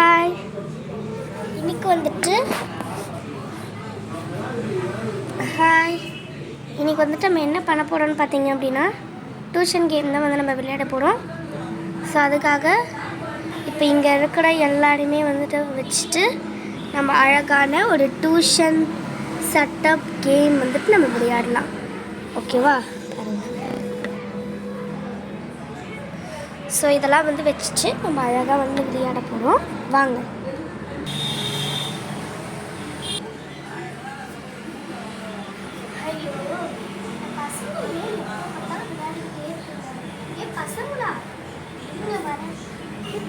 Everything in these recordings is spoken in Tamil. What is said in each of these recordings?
ஹாய். இன்னைக்கு வந்துட்டு நம்ம என்ன பண்ண போகிறோம்னு பார்த்தீங்க அப்படின்னா டியூஷன் கேம் தான் நம்ம விளையாட போகிறோம். ஸோ அதுக்காக இப்போ இங்கே இருக்கிற எல்லாருமே வச்சுட்டு நம்ம அழகான ஒரு டியூஷன் செட்டப் கேம் நம்ம விளையாடலாம். ஓகேவா? ஸோ இதெல்லாம் வச்சுட்டு நம்ம அழகாக விளையாட போகிறோம். வாங்க.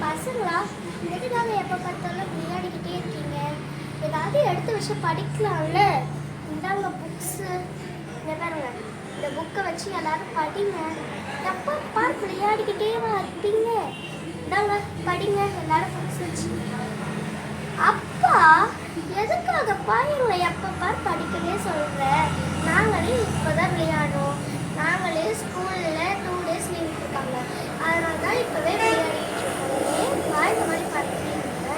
பசங்களா எதுக்காக எப்போ பார்த்தாலும் விளையாடிக்கிட்டே இருக்கீங்க? ஏதாவது எடுத்த விஷயம் படிக்கலாம்ல. இந்தாங்க புக்ஸு, இந்த பாருங்க, இந்த புக்கை வச்சு எல்லாரும் படிங்க. எப்போ பார் விளையாடிக்கிட்டே இருப்பீங்க. இந்தாங்க படிங்க எல்லாரும் புக்ஸ் வச்சு. அப்பா எதுக்காக பாருங்க எப்போ பார் படிக்கவே சொல்கிறேன்? நாங்களே இப்போதான் விளையாடுறோம். நாங்களே ஸ்கூலில் 2 days லீவ் விட்டுருக்காங்க. அதனால தான் இப்போவே விளையாடிக்கிட்டு இருக்கோம். வாழ்ந்த மாதிரி பண்ணுறீங்க.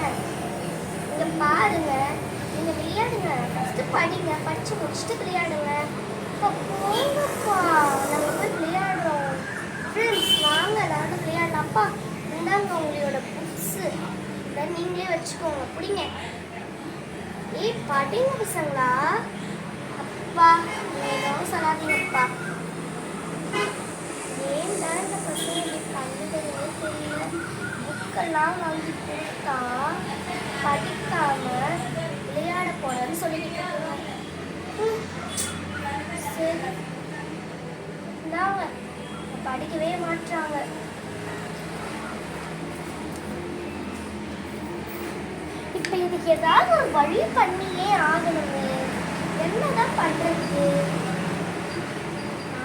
இங்கே பாருங்க, நீங்கள் விளையாடுங்க. ஃபஸ்ட்டு படிங்க, படித்து முடிச்சுட்டு விளையாடுங்க. இப்போ போங்கப்பா, நம்ம போய் விளையாடுறோம். ஃப்ரெண்ட்ஸ் வாங்க எல்லாரும் விளையாடலாம்ப்பா. இந்தாங்க உங்களோட புக்ஸு, இதை நீங்களே வச்சுக்கோங்க. பிடிங்க. படிங்க பசங்களா. அப்பா ஏதோ சொல்லாதீங்கப்பா. ஏன் தான் இந்த பசங்க பண்ணுறதுனே தெரியல. புக்கெல்லாம் வாங்கி கொடுத்தா படிக்காம விளையாட போறேன்னு சொல்லிட்டு சரி இந்தாங்க, படிக்கவே மாட்டாங்க. இப்போ இதுக்கு ஏதாவது ஒரு வழி பண்ணியே ஆகணுமே. என்னதான் பண்றது?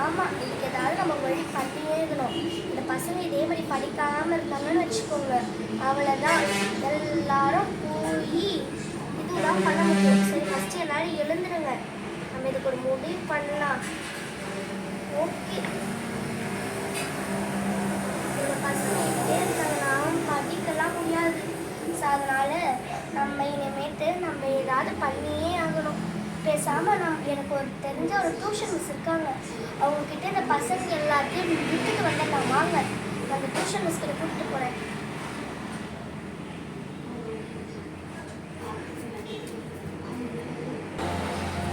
ஆமாம், இதுக்கு ஏதாவது நம்ம வழி பண்ணியே இருக்கணும். இந்த பசங்க இதே மாதிரி படிக்காமல் இருந்தாங்கன்னு வச்சுக்கோங்க, அவ்வளோதான். எல்லாரும் போய் இதுதான் பண்ண முடியும். சரி ஃபஸ்ட்டு எல்லாரும் எழுந்துருங்க. நம்ம இதுக்கு ஒரு முடிவு பண்ணலாம். ஓகே, இந்த பசங்க இதே இருந்தாங்கன்னா படிக்கலாம் முடியாது. ஸோ அதனால் நம்ம இனிமேட்டு நம்ம ஏதாவது பண்ணியே ஆகணும். பேசாமல் எனக்கு ஒரு தெரிஞ்ச ஒரு டியூஷன் மிஸ் இருக்காங்க. அவங்கக்கிட்ட இந்த பசங்க எல்லாத்தையும் விட்டுட்டு வந்துடலாம். வாங்க, அந்த டியூஷன் மிஸ்கிட்ட கூப்பிட்டு போகிறேன்.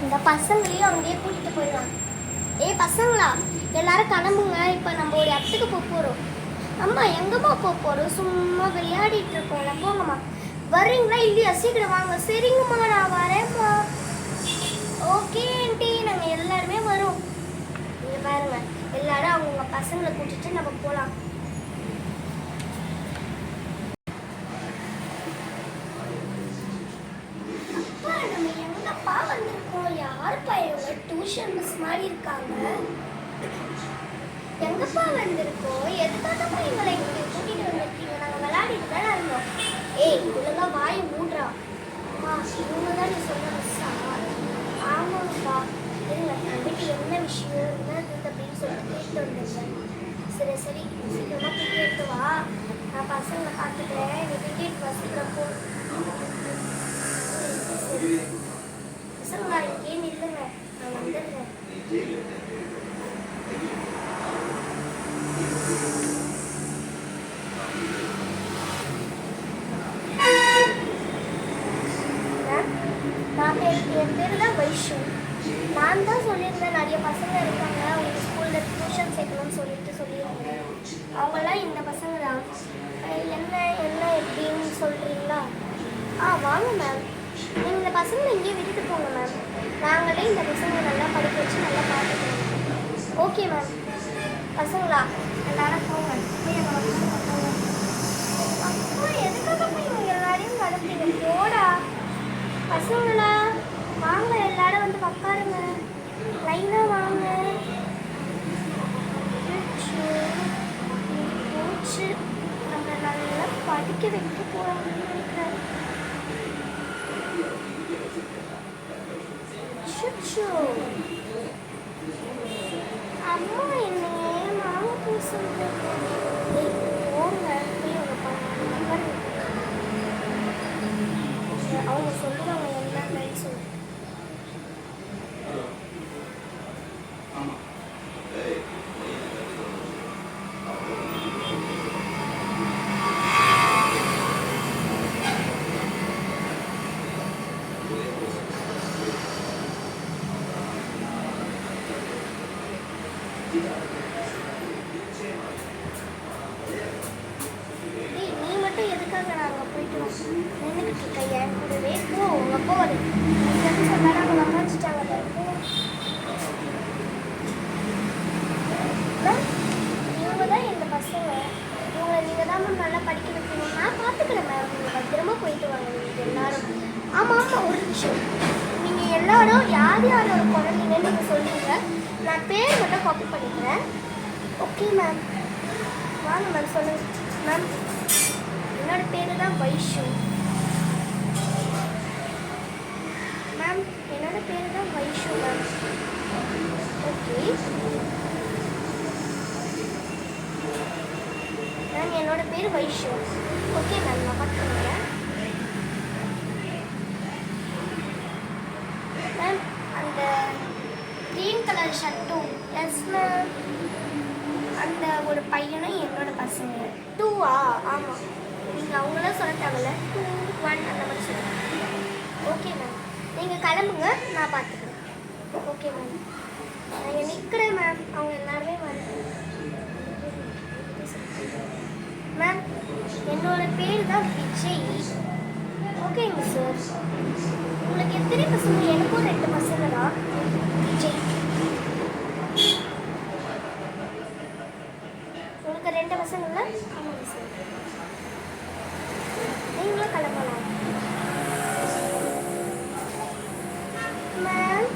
இந்த பசங்களையும் அங்கேயே கூட்டிகிட்டு போயிடலாம். பசங்களா எல்லாரும் கிளம்புங்க. இப்போ நம்ம ஒரு இடத்துக்கு போக போகிறோம். அம்மா எங்கம்மா போக போகிறோம்? சும்மா விளையாடிட்டு இருக்கோம்ல. போங்கம்மா. வர்றீங்களா இல்லையா? சீக்கிரம் வாங்க. சரிங்கம்மா, நான் வரேம்மா. ஓகே ஆண்டி, நாங்கள் எல்லாருமே வரோம். நீங்கள் பாருங்க, எல்லாரும் அவங்க பசங்களை கூட்டிட்டு நம்ம போகலாம். அப்பா நம்ம எங்கப்பா வந்திருக்கோம்? யாருப்பா இவங்க? டியூஷன் மிஸ் மாதிரி இருக்காங்க. எங்கப்பா வந்திருக்கோம்? எதுக்காகப்பா இவங்களை இங்கே கூட்டிகிட்டு வந்திருக்கீங்க? நாங்கள் விளையாடிட்டு தானே இருந்தோம். ஒழுங்கா வாயை மூடுறா. அம்மா இவங்க தான் நீ சொல்ல மிஸ்ஸா? ஆமாப்பா. இருங்க, வீட்டு என்ன விஷயம் என்னது அப்படின்னு சொல்லிட்டு கேட்டு வந்துருக்கேன். சரி சீக்கிரமாக டிக்கெட்டு வா. நான் பசங்களை பார்த்துக்கிறேன். நீ டிக்கெட் வசிக்கிறப்போ சரி பசங்க நான் இங்கே நில்லுங்க, நான் வந்துடுறேன். என் பேர் தான் வைஷு. நான் தான் சொல்லியிருந்தேன் நிறைய பசங்க இருக்காங்க அவங்க ஸ்கூலில் டியூஷன் சேர்க்கணும்னு சொல்லியிருந்தேன். அவங்களாம் இந்த பசங்க தான். என்ன எப்படின்னு சொல்கிறீங்களா? வாங்க மேம். நீங்கள் இந்த பசங்களை இங்கேயே விட்டுட்டு போங்க மேம். நாங்களே இந்த பசங்களை நல்லா படிக்க வச்சு நல்லா பார்த்துக்கணும். Okay ma'am. பசங்களா எல்லாரும் போங்க. அப்பா எதுக்காக போய் இவங்க எல்லாரையும் நடந்தீங்க? போடா பசங்களா. வாங்க எல்லாரும் உட்காருங்க. லைனாக வாங்க. போச்சு, நம்ம நல்லா படிக்க வைக்க போகிறாங்கன்னு நினைக்கிறேன். அம்மா என்னையே மாமா பேசுங்க. போங்க போய் உங்க அவங்க சொல்லுவாங்க என்னன்னு சொல்லி. நீ மட்டும் எதுக்காக நாங்கள் போயிட்டு நின்றுக்கிட்டு இருக்க என் கூடவே போ. உங்கள் அப்பா ஒரு சொன்னாலும் அவங்க அம்மாச்சிட்டாங்க. இவங்க தான் எங்கள் பசங்க. இவங்களை நீங்கள் தான் மேம் நல்லா படிக்க வைக்கணும். நான் பார்த்துக்கிறேன் மேம். நீங்கள் பத்திரமா போயிட்டு வாங்க நீங்கள் எல்லாரும். ஆமாம் ஆமாம், ஒரு நிமிஷம். நீங்கள் எல்லாரும் யார் யாரோட குழந்தைங்கன்னு நீங்கள் சொல்லுங்க. நான் பேர் மட்டும் காப்பி பண்ணிக்கிறேன். Okay ma'am. வாங்க மேம் சொல்லுங்க மேம். என்னோட பேர் தான் வைஷு மேம். என்னோட பேர் தான் வைஷு மேம். ஓகே மேம், என்னோட பேர் வைஷு. ஓகே மேம், நான் பார்த்துக்கிறேன் மேம். அந்த க்ரீன் கலர் ஷர்ட்டும். Yes ma'am. அந்த ஒரு பையனும் என்னோட பசங்க. 2ஆ? ஆமாம். நீங்கள் அவங்களாம் சொல்ல தேவையில்ல. 2, 1 அந்த மாதிரி சொல்லுங்கள். ஓகே மேம், நீங்கள் கிளம்புங்க, நான் பார்த்துக்கிறேன். ஓகே மேம், நான் இங்கே நிற்கிறேன் மேம். அவங்க எல்லாருமே வந்து மேம். என்னோட பேர் தான் விஜய். ஓகேங்க சார். உங்களுக்கு எத்தனை பசங்க? எனக்கும் 2 பசங்க தான். விஜய், உங்களுக்கு 2 பசங்களா? ஆமாங்க சார். நீங்களும் கிளம்பலாம் மேம்.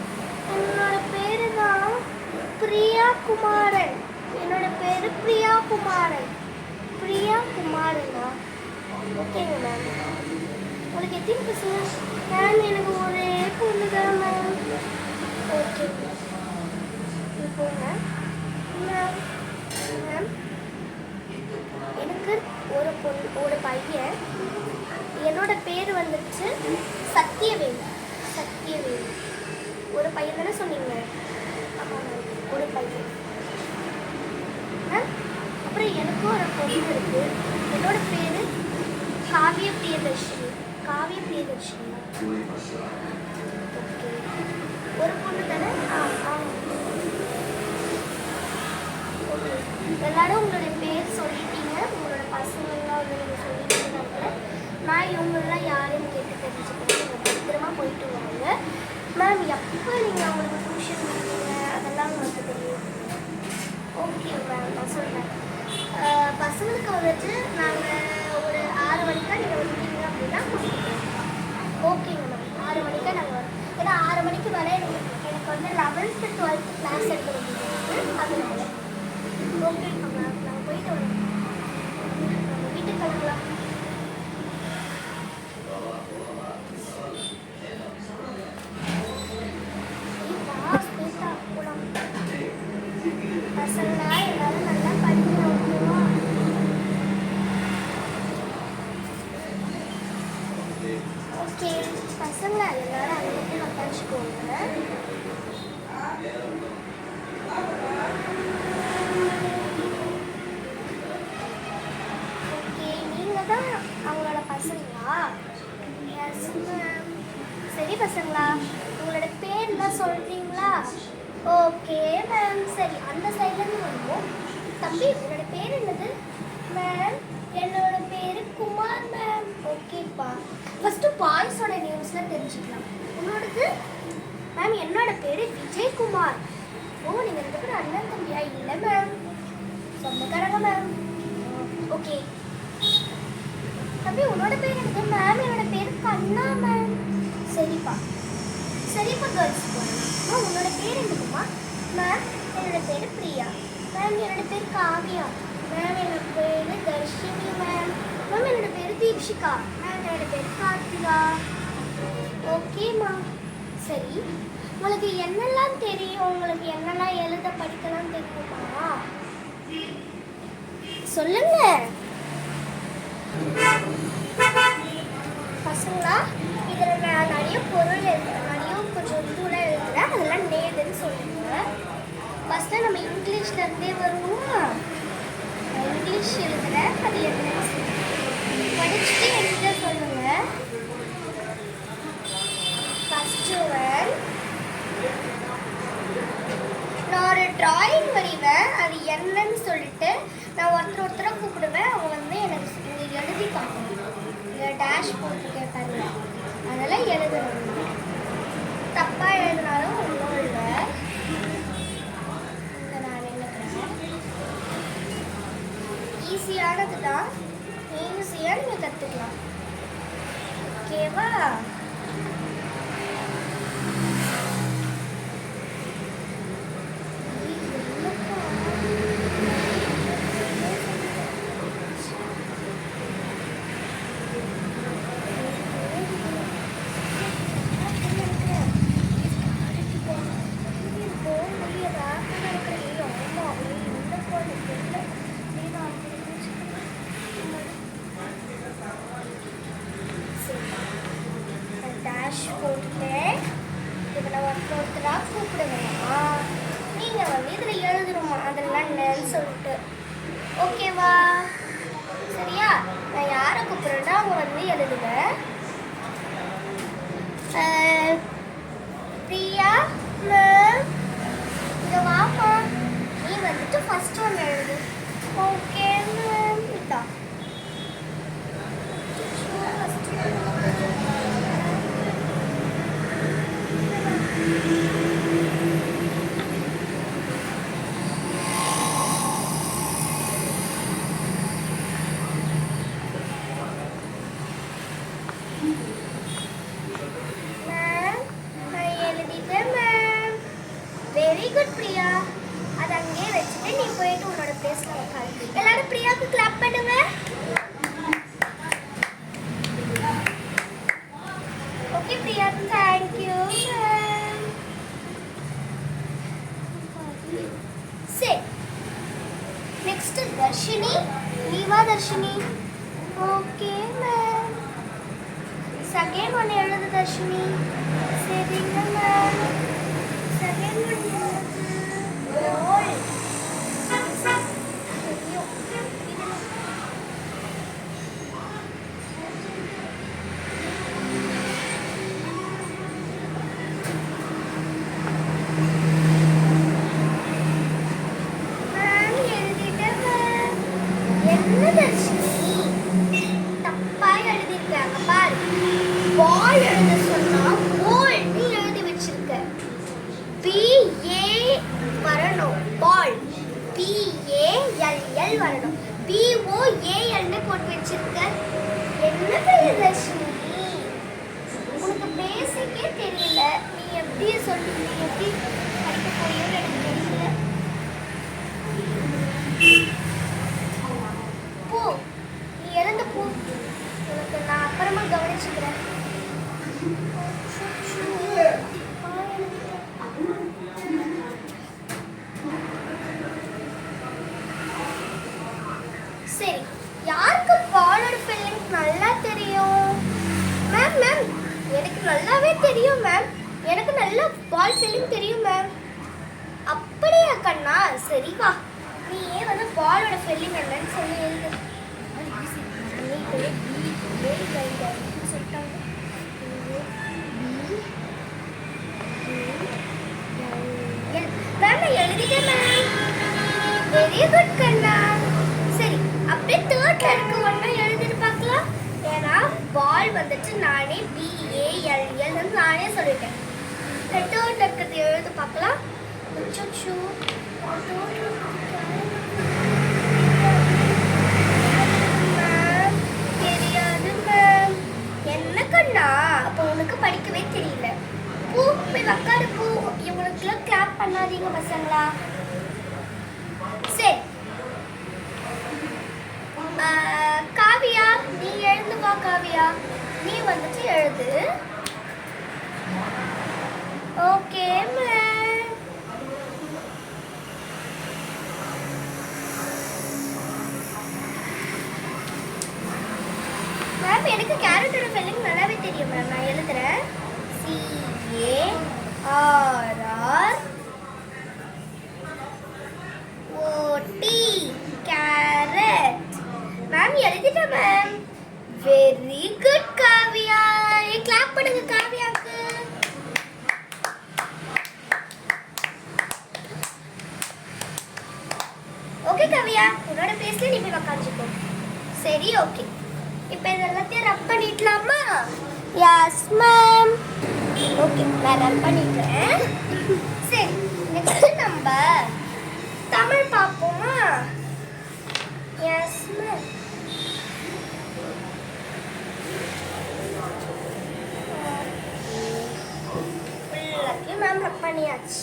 என்னோட பேரு தான் பிரியா குமாரன். என்னோட பேரு பிரியா குமாரன். பிரியா குமாரனா? ஓகேங்க மேம். உங்களுக்கு எத்தனை பசங்க மேம்? எனக்கு ஒரே பொண்ணு தான் மேம். ஓகே போங்க மேம். மேம், எனக்கு ஒரு பையன். என்னோட பேர் வந்துச்சு சத்தியவேல். சத்தியவேல். ஒரு பையன் தானே சொன்னீங்க? ஆமாம் மேம், ஒரு பையன் மேம். அப்புறம் எனக்கும் ஒரு பொண்ணு இருக்குது. என்னோட பேர் காவிய பிரியதர்ஷினி. காவிய பிரியதர்ஷினி. ஓகே, ஒரு பொண்ணு தானே? ஆமாம். ஓகே, எல்லாரும் உங்களுடைய பேர் சொல்லிட்டீங்க. உங்களோட பசங்கள்லாம் நீங்கள் சொல்லிட்டீங்க. நான் இவங்களெலாம் யாரையும் கேட்டு தெரிஞ்சுக்கிறேன். நீங்கள் பத்திரமா போயிட்டு வாங்க மேம். எப்போ நீங்கள் அவங்களுக்கு டியூஷன் பண்ணுவீங்க அதெல்லாம் உங்களுக்கு தெரியும். ஓகே மேம், நான் சொல்கிறேன். பசங்களுக்கு வந்துட்டு நாங்கள் ஒரு 6 மணிக்கா நீங்கள் வந்துட்டீங்க அப்படின்னா ஓகேங்க மேம். 6 மணிக்கா நாங்கள் வரோம். ஏன்னா 6 மணிக்கு மேலே எனக்கு வந்து 11th 12th கிளாஸ் எடுக்க வேண்டியது. அதனால ஓகேங்க மேம், நாங்கள் போயிட்டு வரோம். நம்ம வீட்டுக்கு கிளம்பலாம். பசங்களா எல்லாரும் நல்லா படிக்கணும். ஓகேவா? ஓகே பசங்களா எல்லாரும் அதை மட்டும் உட்காந்துக்கோங்க. ஓகே, நீங்கள் தான் அவங்களோட பசங்களா? Yes ma'am. சரி பசங்களா, உங்களோட பேர்லாம் சொல்கிறீங்களா? Okay ma'am. சரி, அந்த சைட்லேருந்து வருவோம். தம்பி, உங்களோட பேர் என்னது? மேம், என்னோட பேர் குமார் மேம். ஓகேப்பா. ஃபஸ்ட்டு பாய்ஸோட நேம்ஸ்லாம் தெரிஞ்சுக்கலாம். உங்களோடது? மேம், என்னோட பேர் விஜயகுமார். ஓ, நீங்கள் 2 பேரும் அண்ணன் தம்பியா? இல்லை மேம், சொந்தக்காரங்க மேம். ஓகே தம்பி, உன்னோட பேர் என்னது? மேம், என்னோட பேர் கண்ணா மேம். சரிப்பா. சரிப்பா கேர்ள்ஸ். உன்னோட பேர் என்னதுமா? மேம், என்னோட பேர் பிரியா. மேம், என்னோட பேர் காவியா. மேம், என்னோட பேர் தர்ஷினி மேம். மேம், என்னோட பேர் தீப்ஷிகா. மேம், என்னோட பேர் கார்த்திகா. ஓகேம்மா. சரி, உங்களுக்கு என்னெல்லாம் தெரியும்? உங்களுக்கு என்னெல்லாம் எழுத படிக்கலாம் தெரியுமா? சொல்லுங்க பசங்களா. இதில் நான் நிறைய பொருள் எழுதுறேன், நிறைய கொஞ்சம் இதுலாம் எழுதுறேன், அதெல்லாம் நேதுன்னு சொல்லுங்க. ஃபஸ்ட்டு நம்ம இங்கிலீஷ்ல இருந்தே வருவோமா? இங்கிலீஷ் எழுதுறேன், அது என்னன்னு படிச்சுட்டு என்கிட்ட சொல்லுங்க. ஃபர்ஸ்ட் ஒன், நான் ஒரு டிராயிங் வரைவேன், அது என்னன்னு சொல்லிட்டு நான் ஒருத்தரை கூப்பிடுவேன். அவங்க வந்து எனக்கு இங்கே எழுதி பார்க்கணும். இங்கே டேஷ் போட்டுருக்கேன் பாருங்க, அதெல்லாம் எழுதணும். தப்பாக எழுதினாலும் ஒன்றும் இல்லை. இங்கே நான் எழுதுறேன். ஈஸியானது தான், ஈஸியாக நீங்கள் கற்றுக்கலாம். ஓகேவா? போட்டுட்டேன். இப்போ நான் ஒருத்தராக கூப்பிடுவேன்னா நீங்கள் வந்து இதில் எழுதணுமா அதெல்லாம் என்னன்னு சொல்லிட்டு. ஓகேவா? சரியா? நான் யாரை கூப்பிட்றேன்னா அவங்க வந்து எழுதுவேன். பிரியா மேம், இங்கே வாமா, நீ வந்துட்டு ஃபர்ஸ்ட் ஒன் எழுது. Okay ma'am. இதா வெரி குட் பிரியா. அது அங்கேயே வச்சுட்டு நீ போயிட்டு உன்னோட பிளேஸ்ல உட்காரு. எல்லாரும் பிரியாவுக்கு கிளாப் பண்ணுங்க. Okay Priya, thank you ma'am. சரி, நெக்ஸ்ட் தர்ஷினி. நீ வா Dharshini. Okay ma'am. Second one எழுது தர்ஷினி. சரிங்க மேம். செகண்ட் ஒன் பால் எழுத சொன்னா போல் நீ எழுதி வச்சிருக்க. PA வரணும், பால் PALL வரணும். BOAL ன்னு போட்டு வச்சிருக்க. என்ன தர்ஷினி, உனக்கு பேசிக்கே தெரியல. நீ எப்படி சொல்லுங்க, நீ எப்படி படிக்க போறியோன்னு எனக்கு தெரியல. போ, நீ இறந்து போ. உனக்கு நான் அப்புறமா கவனிச்சுக்கிறேன். சரி, யாருக்கு பாலோட ஃபீலிங் நல்லா தெரியும்? மேம் மேம், எனக்கு நல்லாவே தெரியும் மேம். எனக்கு நல்லா பால் ஃபீலிங் தெரியும் மேம். அப்படியா கண்ணா? சரி வா, நீயே வந்து பாலோட ஃபீலிங் என்னன்னு சொல்லி எழுது. சொல்லிட்டாங்க. மேம் எழுதிட்டேன் மேம். வெரி குட் கண்ணா. சரி, அப்படியே தேர்ட்ல இருக்க ஒண்ணா எழுதிட்டு பார்க்கலாம். ஏன்னா பால் வந்துட்டு நானே BALL நானே சொல்லிட்டேன். தேர்ட்ல இருக்கிறது எழுதி பார்க்கலாம். தெரியாது மேம். என்ன கண்ணா, அப்போ உனக்கு படிக்கவே தெரியல. பூ போய் உட்காரு பூ. இவங்களுக்குலாம் கிளாப் பண்ணாதீங்க பசங்களா. சரி, காவியா நீ எழுந்து வா. காவியா நீ வந்துட்டு எழுது. Okay ma'am. மேம் மேம் எனக்கு கேரட்டோட ஸ்பெல்லிங் நல்லாவே தெரியும் மேம். நான் எழுதுறேன். CARROT carrot. மேம் எழுதிட்டேன் ma'am. Very good Kavya. Clap பண்ணுங்க காவியாக்கு. ஓகே காவியா, உன்னோட பிளேஸ்ல நீ போய் உட்காந்துக்கோ. சரி ஓகே. இப்போ இதெல்லாத்தையும் ரப் பண்ணிடலாமா? Yes ma'am. ஓகே, நான் ரப் பண்ணிட்டேன். சரி, நெக்ஸ்ட் நம்ம தமிழ் பார்ப்போமா? Yes ma'am. எல்லாத்தையும் மேம் ரப் பண்ணியாச்சு.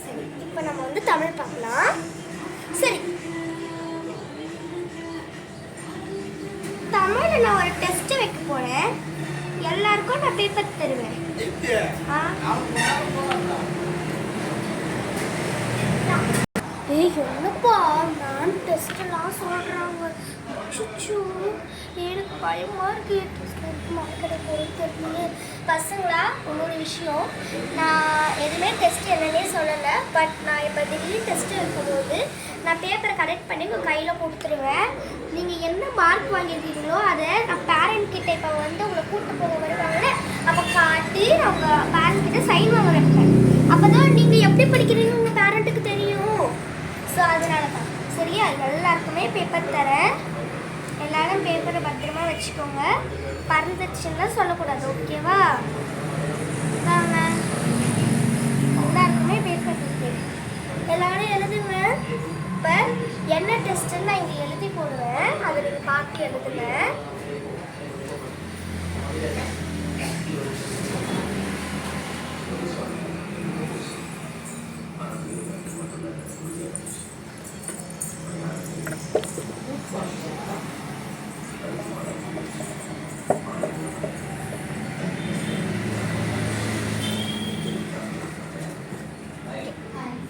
சரி, இப்போ நம்ம வந்து தமிழ் பார்க்கலாம். சரி, தமிழ்ல நான் ஒரு டெஸ்ட் வைக்க போறேன். எல்லாருக்கும் நான் பேப்பர் தருவேன். என்னப்பா மேம் டெஸ்ட்லாம் சொல்றாங்க. எனக்கு பயமா இருக்கு. பசங்களா, இன்னொரு விஷயம், நான் எதுவுமே டெஸ்ட் என்னன்னே சொல்லலை. பட் நான் இப்போ திடீர்னு டெஸ்ட் இருக்கும்போது நான் பேப்பரை கலெக்ட் பண்ணி உங்கள் கையில் கொடுத்துருவேன். நீங்கள் என்ன மார்க் வாங்கியிருக்கீங்களோ அதை நான் பேரண்ட் கிட்ட இப்போ வந்து உங்களை கூப்பிட்டு போக வருவாங்கல்ல, அப்போ காட்டி அவங்க பேரண்ட் கிட்ட சைன் வாங்க வைப்பேன். அப்போ தான் நீங்கள் எப்படி படிக்கிறீங்கன்னு உங்கள் பேரண்ட்டுக்கு தெரியும். ஸோ அதனால தான். சரியா? எல்லாருக்குமே பேப்பர் தரேன். எல்லாரும் பேப்பரை பத்திரமா வச்சுக்கோங்க. பறந்துச்சுன்னா சொல்லக்கூடாது. ஓகேவா? வாங்க, எல்லாருக்குமே பேப்பர் இருக்கு. எல்லாரும் எழுதுங்க. இப்போ என்ன டெஸ்ட்டுன்னு நான் இங்கே எழுதி போடுவேன். அதை நீங்கள் பார்த்து எழுதுங்க.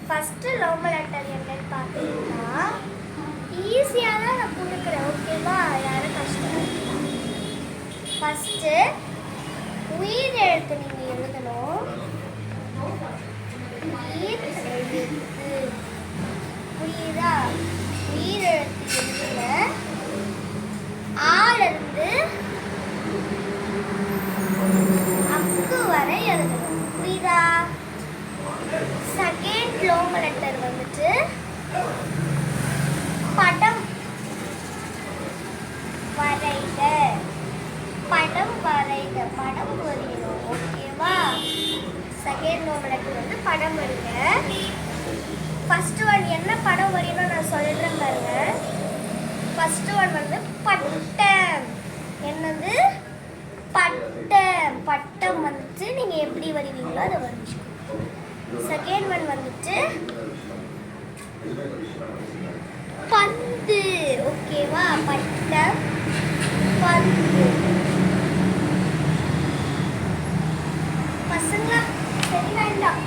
ஃபஸ்ட்டு லவ் லெட்டர் என்னன்னு பார்த்தீங்கன்னா ஈஸியாக தான் நான் கொடுக்குறேன். ஓகேவா? யாரும் கஷ்டம். ஃபஸ்ட்டு உயிர் எழுத்து நீங்கள் எழுதணும். உயிர் எழுத்து புரியுதா? உயிர் எழுத்து எழுதுங்க. ஆலிருந்து அக்கு வரை எழுதணும். புரியுதா? செகண்ட் லோங் லெட்டர் வந்துட்டு படம் வரைக. படம் வரைக, படம் வரையணும். ஓகேவா? செகண்ட் லோங் லெட்டர் வந்து படம் வரைங்க. ஃபர்ஸ்ட் ஒன் என்ன படம் வரையணும் நான் சொல்றேன் பாருங்க. ஃபர்ஸ்ட் ஒன் வந்து பட்டம். என்னது? பட்டம். பட்டம் வந்துட்டு நீங்க எப்படி வரைவீங்களோ அதை வரைஞ்சுக்கணும். செகண்ட் ஒன் வந்துட்டு பந்து. ஓகேவா? பட்டம் பந்து. பசங்களா சரி வேண்டாம்.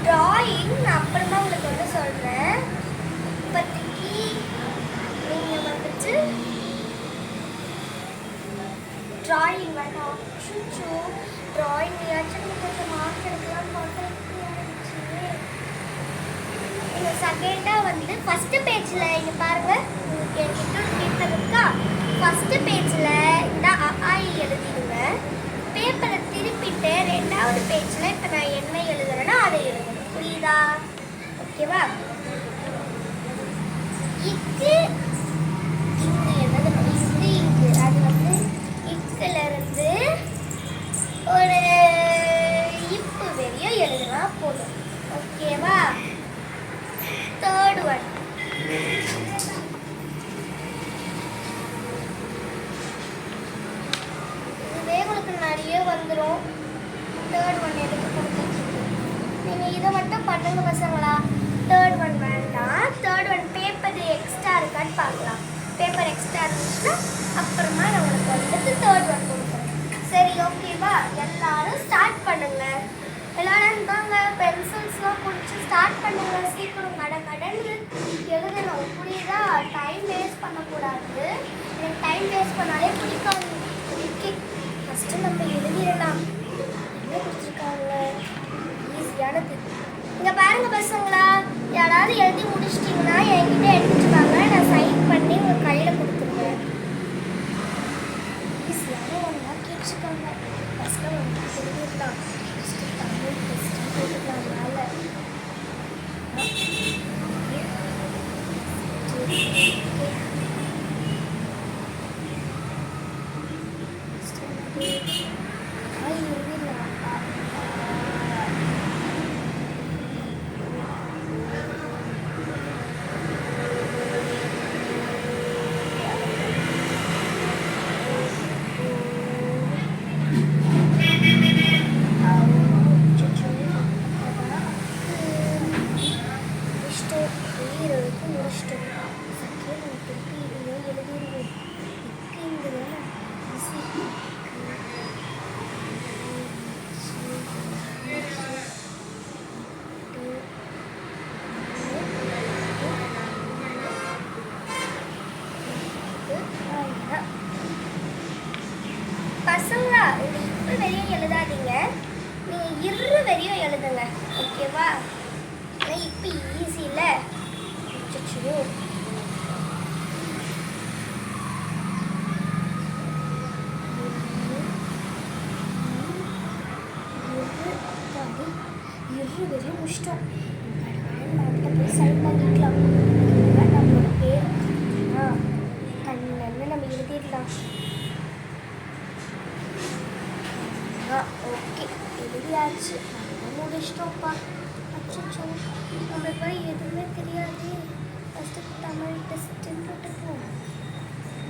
டிராயிங் நான் அப்புறமா உங்களுக்கு வந்து சொல்றேன். இப்போதைக்கு நீங்க வந்துட்டு டிராயிங் வேண்டாம். டிராயிங் ஏதாச்சும் கொஞ்சம் மார்க் எடுக்கலாம் பார்க்குறேன். செகண்டாக வந்து ஃபஸ்ட்டு பேஜில் இங்கே பாருங்கள், என்கிட்ட பேப்பர் இருக்கா? ஃபஸ்ட்டு பேஜில் இந்த அஆஇ எழுதிடுங்க. பேப்பரை திருப்பிட்டு ரெண்டாவது பேஜில் இப்போ நான் என்ன எழுதுறேன்னா அதை எழுதணும். புரியுதா? ஓகேவா? இக்கு இங்கு எழுதணும். இங்கு இங்கு அது வந்து இக்குலேருந்து ஒரு இப்பு வரையும் எழுதுனா போதும். ஓகேவா? தேர்ட் ஒன் இதுவே உங்களுக்கு நிறைய வந்துடும். தேர்ட் ஒன் எடுத்து கொடுத்து நீங்கள் இதை மட்டும் பண்ணுங்க பசங்களா. தேர்ட் ஒன் வேண்டாம். தேர்ட் ஒன் பேப்பர் எக்ஸ்ட்ரா இருக்கான்னு பார்க்கலாம். பேப்பர் எக்ஸ்ட்ரா இருந்துச்சுன்னா அப்புறமா நான் உங்களுக்கு வந்துட்டு தேர்ட் ஒன் கொடுக்குறேன். சரி ஓகேவா? எல்லாரும் ஸ்டார்ட் பண்ணுங்க. எல்லாரும் தாங்க பென்சில்ஸ்லாம் பிடிச்சி ஸ்டார்ட் பண்ணுங்க. சீக்கிரம் கடன்னு எழுதணும். புரியுதா? டைம் வேஸ்ட் பண்ணக்கூடாது. எனக்கு டைம் வேஸ்ட் பண்ணாலே பிடிக்காது. ஓகே, ஃபஸ்ட்டு நம்ம எழுதிடலாம். என்ன கொடுத்துருக்காங்க? ஈஸியானது. இங்கே பாருங்க பசங்களா, யாராவது எழுதி முடிச்சிட்டிங்கன்னா என்கிட்ட எடுத்துட்டு வாங்க, நான் சைன் பண்ணி உங்கள் கையில் கொடுத்துருவேன். ஈஸியான ஒன்றா கேட்டுருக்காங்க. ஃபஸ்ட்டு வந்து எழுதிடலாம். ஃபஸ்ட்டு தமிழ் ஃபஸ்ட்டு போட்டுக்கலாம் மேலே. பசங்களா, இது இப்போ வரையும் எழுதாதீங்க, நீங்கள் இரு வரையும் எழுதுங்க. ஓகேவா? ஆனால் இப்போ ஈஸி இல்லை. இரு வரையும் முடிச்சிட்டோம். போய் சைன் பண்ணிக்கலாம். நம்மளோட பேர் கண்ணன்னு நம்ம எழுதிடலாம். ஓகே, எழுதியாச்சு. நம்ம முடிச்சிட்டோம்ப்பா. அச்சோ, நம்மளுக்கு எதுவுமே தெரியாது. ஃபஸ்ட்டு தமிழ் டெஸ்ட்டு போட்டுப்போம்.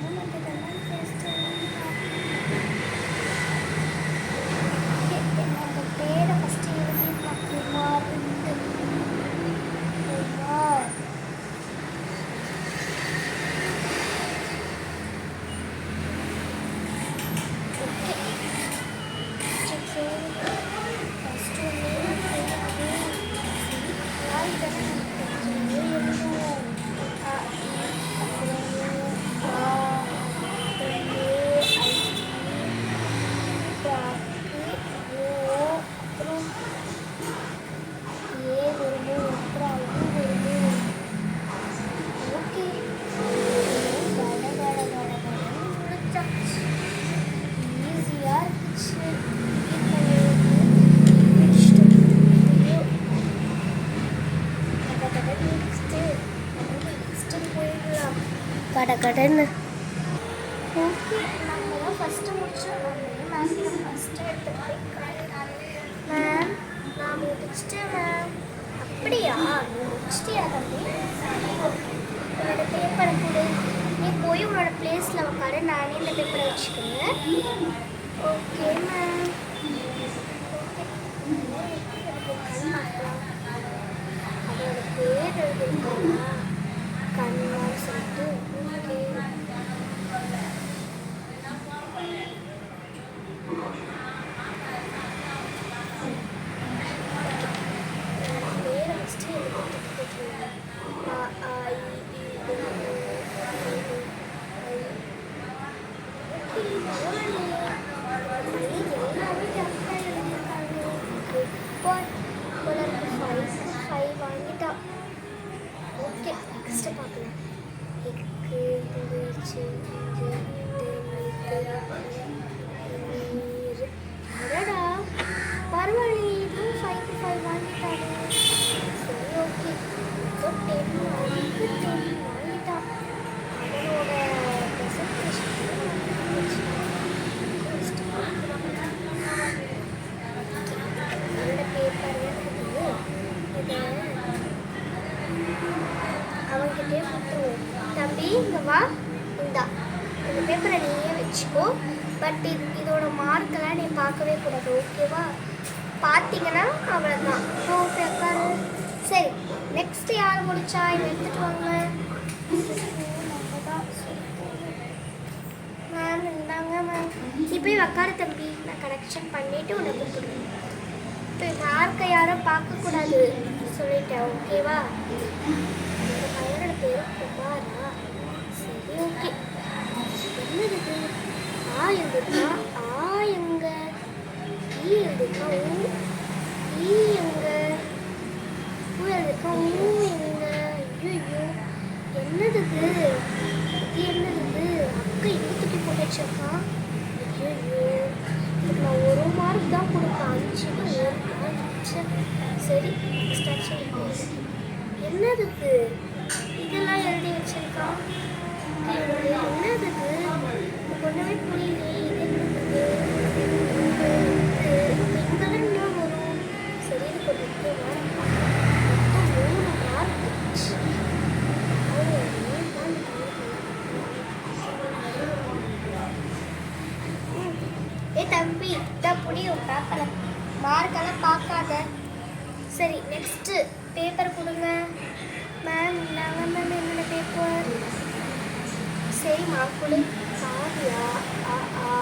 நம்ம இதெல்லாம் டெஸ்ட்டு நம்ம பேரை ஃபஸ்ட்டு எழுதிடலாம். குமார். கடகடன்னு. ஓகே, நம்ம தான் ஃபஸ்ட்டு முடிச்சோம். மேம் ஃபஸ்ட்டு மேம் நான் முடிச்சிட்டேன் மேம். அப்படியா? நீ முடிச்சிட்டியா தம்பி? உன்னோட பேப்பரை கொடு. நீ போய் உன்னோட பிளேஸில் உட்காரு, நானே இந்த பேப்பரை வச்சுக்கிறேன். Okay ma'am. அதோட பேர் எழுதிருக்காங்களா? கண்ணான்னு சொல்லிட்டு. ஓகே, நெக்ஸ்ட் பார்க்கலாம். எக்கு இருந்துச்சு. அடடா, பரவாயில்ல, இதுவும் 5 வாங்கிட்டாரு. சரி, ஓகே. இப்போ 10 வாங்கிட்டான். அவனோட ப்ரெசன்டேஷன் பேப்பர் அவன்கிட்டே கொடுத்துருவோம். தம்பி இங்கே வா, இந்தா இந்த பேப்பரை நீயே வச்சுக்கோ. பட் இதோட மார்க்கெல்லாம் நீ பார்க்கவே கூடாது. ஓகேவா? பார்த்தீங்கன்னா அவ்வளோதான். ஓகே உட்காரு. சரி, நெக்ஸ்ட் யார் முடிச்சா இதை எடுத்துட்டு வாங்க. மேம் இந்தாங்க மேம். நீ போய் உட்காரு தம்பி, நான் கரெக்ஷன் பண்ணிவிட்டு உன்னை கொடுத்துருவேன். இப்போ மார்க்கை யாரும் பார்க்கக்கூடாது சொல்லிட்டேன். ஓகேவா? இந்த பையனோட பேர் குமாரா? சரி, ஓகே. என்னது ஆ எழுதுக்கா ஆ எங்க ஈ எழுதுக்கா ஊ ஈ எங்க ஊ எழுதுக்கா ஊ எங்க ஐயோ என்னது இது என்னது அக்கா இங்க தூக்கி போட்டு வச்சிருக்கா ஐயோ இதுக்கு நான் 1 மார்க் தான் கொடுப்பேன் 5க்கு 1 மார்க் சரி எக்ஸ்ட்ரா என்னது இது இதெல்லாம் எழுதி வச்சிருக்கா என்னது இது ஒன்றுமே புரியலையே இது என்னது இங்கெல்லாம் என்ன வரும் சரி இது கொஞ்சம் மொத்தம் 3 மார்க் ஏ தம்பி இதான் புரியும் பேப்பரை மார்க்கெல்லாம் பார்க்காத சரி நெக்ஸ்ட்டு பேப்பர் கொடுங்க மேம் நாங்கள் மேம் என்னோட பேப்பர் சரி மார்க் கொடு காவியா ஆ ஆ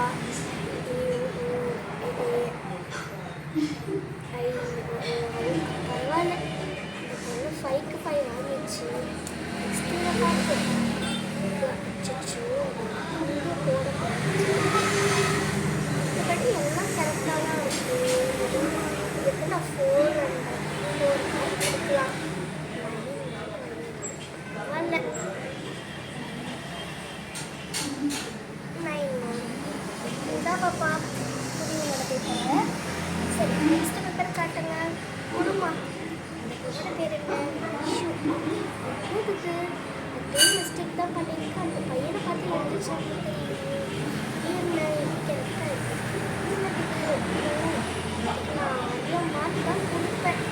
பரவாயில்ல இந்த 5க்கு 5 வாங்கிடுச்சு நெக்ஸ்ட்டு பார்த்து அச்சோ போட பட் எல்லாம் கரெக்டாக தான் இருக்குது இதுக்கு நான் 4 மார்க் கொடுக்கலாம் வரல 9 இதான் பாப்பா புரியுங்களோட பேப்பர் சரி நெக்ஸ்ட் பேப்பர் காட்டுங்க கொடுமா என்னோட பேர் என்ன இஷ்யூ எதுக்கு அதே மிஸ்டேக் தான் பண்ணியிருக்கேன் அந்த பையனை பார்த்து எழுதிச்சாங்க என்ன கரெக்டாக நான் அவ்வளோ மார்க் தான் கொடுப்பேன்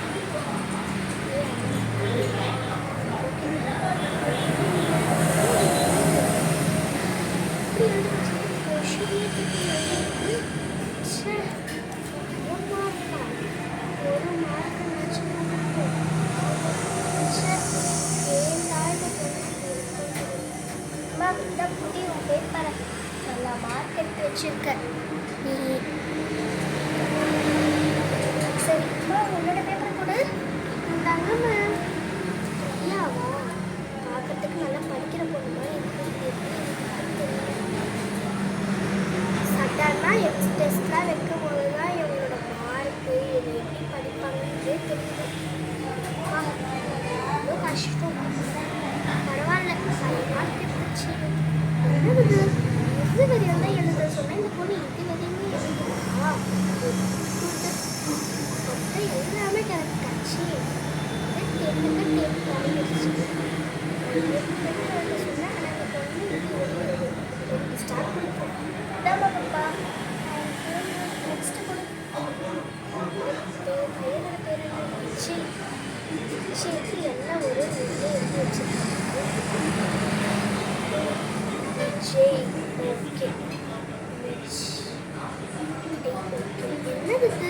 இந்த புதிய பேப்பரை நல்லா மார்க் எடுத்து வச்சிருக்க நீ சரி உன்னோட பேப்பர் கொடு தங்கம்மா ஐயாவா பார்க்கறதுக்கு நல்லா படிக்கிற பொண்ணு மாதிரி சடனாக டெஸ்ட்லாம் வைக்கும் போது தான் இவங்களோட மார்க்கு இதை எப்படி படிப்பாங்கன்றே தெரியுது ரொம்ப கஷ்டம் பரவாயில்ல 5 மார்க் எடுத்துச்சு என்னது இது வரையும் தான் எழுத சொன்னேன் இந்த பொண்ணு இது வரையுமே எழுதுவா மொத்தம் எல்லாமே கரெக்ட் ஆச்சு வாங்கிடுச்சு எழுத சொன்னேன் ஆனால் அந்த பொண்ணு இது ஸ்டார்ட் பண்ணிப்போம் இதாம்மா பாப்பா நெக்ஸ்ட்டு கொடு பையனோட பேர் என்ன சரி எல்லாம் ஒரு எழுதி வச்சுருக்காங்க ஜெய் ஓகே என்னது இது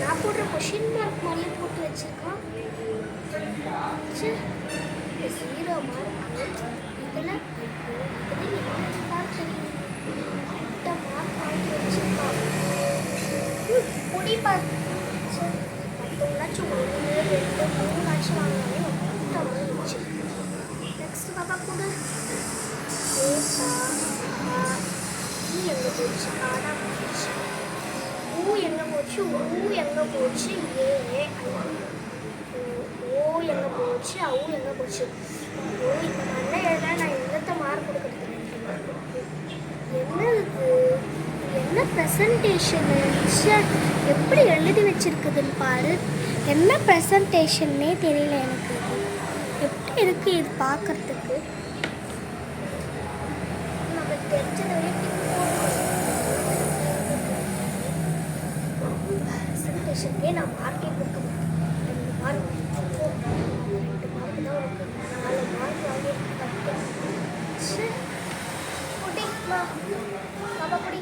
நான் போடுற கொஷின் மார்க் மாதிரியே போட்டு வச்சிருக்கான் 0 மார்க் இதில் என்ன மார்க் வாங்கி வச்சிருக்கான் முடிப்பா மற்றவங்களாச்சும் 1 2 3 ஆச்சும் வாங்கினாலே மொத்தம் வாங்கிடுச்சு நெக்ஸ்ட் பாப்பா கூட எங்கே போச்சு காடா போச்சு ஊ எங்கே போச்சு ஊ எங்கே போச்சு ஏ ஓ எங்கே போச்சு ஊ எங்கே போச்சு ஓ இந்த மாதிரிலாம் எழுத நான் எங்கத்த மார்க் கொடுக்குறது என்ன இது என்ன ப்ரெசன்டேஷனு எப்படி எழுதி வச்சிருக்குதுன்னு பாரு என்ன ப்ரெசன்டேஷன்னே தெரியல எனக்கு எப்படி இருக்குது இது பார்க்குறதுக்கு தெரிஞ்சது ப்ரெசன்டேஷனுக்கே நான் மார்க்கே கொடுக்க மாட்டேன் 2 மார்க் 2 மார்க் தான் உனக்கு 4 மார்க் வாங்கியிருக்கேன் பாப்பா குடி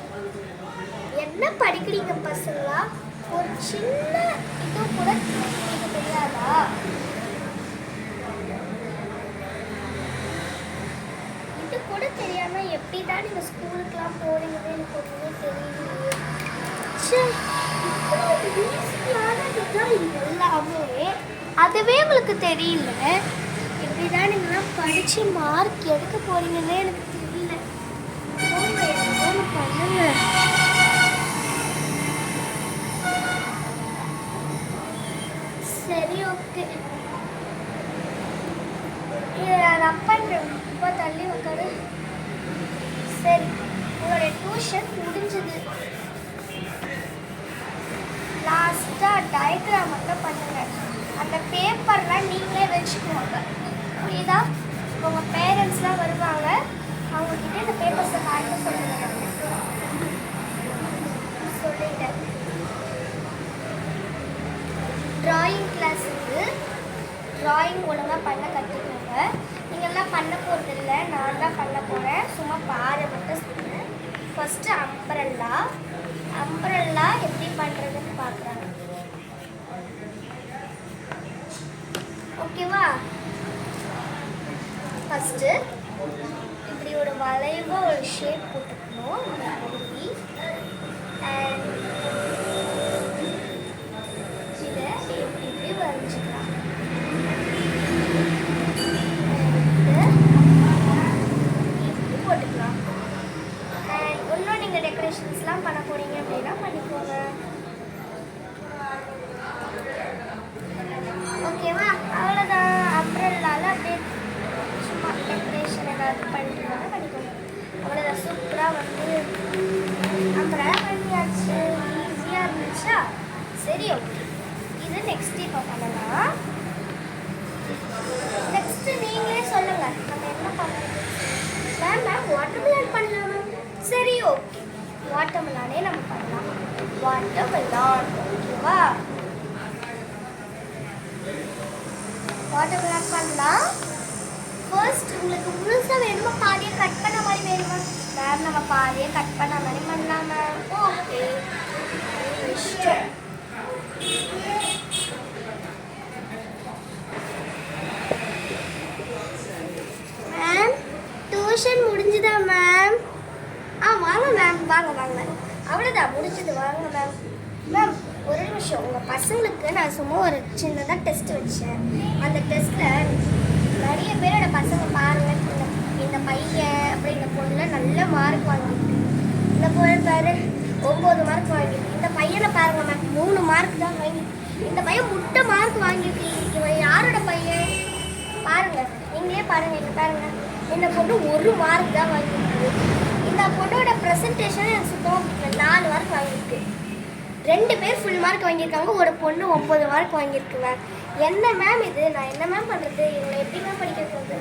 என்ன படிக்கிறீங்க பசங்களா ஒரு சின்ன இது கூட எனக்கு தெரியாதா இது கூட தெரியாம எப்படி தான் நீங்க ஸ்கூலுக்குலாம் போறீங்கன்னு எனக்கு ஒன்றுமே தெரியலையே ஈஸியானதுதான் இது எல்லாமே அதுவே உங்களுக்கு தெரியல எப்படிதான் நீங்களாம் படிச்சு மார்க் எடுக்க போறீங்கன்னே எனக்கு தெரியல பண்ணுங்க. சரி ஓகே. ரப் பண்ணுறேன். இப்போ தள்ளி உட்காரு. சரி, உங்களுடைய டியூஷன் முடிஞ்சது. லாஸ்ட்டாக டயக்ராம் மட்டும் பண்ணுங்க. அந்த பேப்பர்லாம் நீங்களே வச்சுக்குவாங்க, புரியுதா? உங்கள் பேரண்ட்ஸ்லாம் வருவாங்க, அவங்கக்கிட்ட இந்த பேப்பர்ஸை காட்ட சொல்லுங்க. சொல்லிட்டேன். ட்ராயிங் கிளாஸுக்கு ட்ராயிங் ஒழுங்காக பண்ண கற்றுக்கோங்க. நீங்கள்லாம் பண்ண போகிறது இல்லை, நான் தான் பண்ண போகிறேன். சும்மா பாரு மட்டும் சொல்லுங்கள். ஃபஸ்ட்டு அம்பரல்லா எப்படி பண்ணுறதுன்னு பார்க்குறாங்க. ஓகேவா? ஃபஸ்ட்டு இப்படி ஒரு வளைவாக ஒரு ஷேப் போட்டுக்கணும். அண்ட் இதை இப்படி வரைஞ்சிக்கலாம். இப்படி போட்டுக்கலாம். அண்ட் இன்னும் நீங்கள் டெக்கரேஷன்ஸ்லாம் பண்ண போறீங்க அப்படின்னா பண்ணிக்கோங்க. ஓகேவா? அவ்வளோதான். அம்ப்ரெல்லால அப்படியே சும்மா டெக்கரேஷன் ஏதாவது பண்ணிட்டு பண்ணிக்கோங்க. அவ்வளோதான். சூப்பராக வந்து அம்ப்ரெல்லா பண்ணியாச்சு. ஈஸியாக இருந்துச்சா? சரி ஓகே. இது நெக்ஸ்ட் இப்போ பண்ணலாம். நெக்ஸ்ட்டு நீங்களே சொல்லுங்கள், நம்ம என்ன பண்ணுறது? மேம் வாட்டர்மெலன் பண்ணலாம் மேம். சரி ஓகே, வாட்டர்மெலானே நம்ம பண்ணலாம். வாட்டர்மெலான் ஓகேவா? வாட்டர்மெலான் பண்ணலாம். ஃபர்ஸ்ட் உங்களுக்கு முழுசாக வேணுமா, பாதியை கட் பண்ண மாதிரி வேணுமா? மேம் நம்ம பாதியை கட் பண்ண மாதிரி பண்ணலாம் மேம். ஓகே, இஷ்டம். மேம் டியூஷன் முடிஞ்சுதா மேம்? வாங்க மேம், வாங்க. அவ்வளோதான், முடிஞ்சது. வாங்க மேம். மேம் ஒரு நிமிஷம், உங்கள் பசங்களுக்கு நான் சும்மா ஒரு சின்னதாக டெஸ்ட் வச்சேன். அந்த டெஸ்ட்டில் நிறைய பேரோட பசங்க பாருங்கள், இந்த பையன் அப்படி இந்த பொண்ணில் நல்ல மார்க் வாங்கியிருக்கு. இந்த பொண்ணு பாரு 9 மார்க் வாங்கியிருக்கு. இந்த பையனை பாருங்கள் மேம் 3 மார்க் தான் வாங்கியிருக்கு. இந்த பையன் முட்டை மார்க் வாங்கியிருக்கு. இவன் யாரோட பையன் பாருங்கள், நீங்களே பாருங்கள். இங்கே பாருங்கள், இந்த பொண்ணு 1 மார்க் தான் வாங்கியிருக்கு. இந்த பொண்ணோட ப்ரெசன்டேஷன் எனக்கு சுத்தமாக 4 மார்க் வாங்கியிருக்கு. 2 பேர் ஃபுல் மார்க் வாங்கியிருக்காங்க, ஒரு பொண்ணு 9 மார்க் வாங்கியிருக்கு மேம். என்ன மேம் இது? நான் என்ன மேம் பண்ணுறது? இவங்களை எப்படி மேம் படிக்க வைக்கிறது?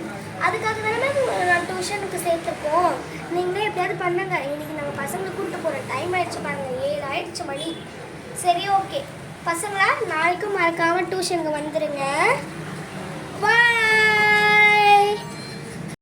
அதுக்காக தானே மேம் நான் டியூஷனுக்கு சேர்த்துருக்கோம். நீங்களே எப்படியாவது பண்ணுங்க. இன்றைக்கி நம்ம பசங்களை கூப்பிட்டு போகிற டைம் ஆகிடுச்சு பாருங்கள், 7 ஆகிடுச்சு மணி. சரி ஓகே பசங்களா, நாளைக்கும் மறக்காமல் டியூஷனுக்கு வந்துடுங்க.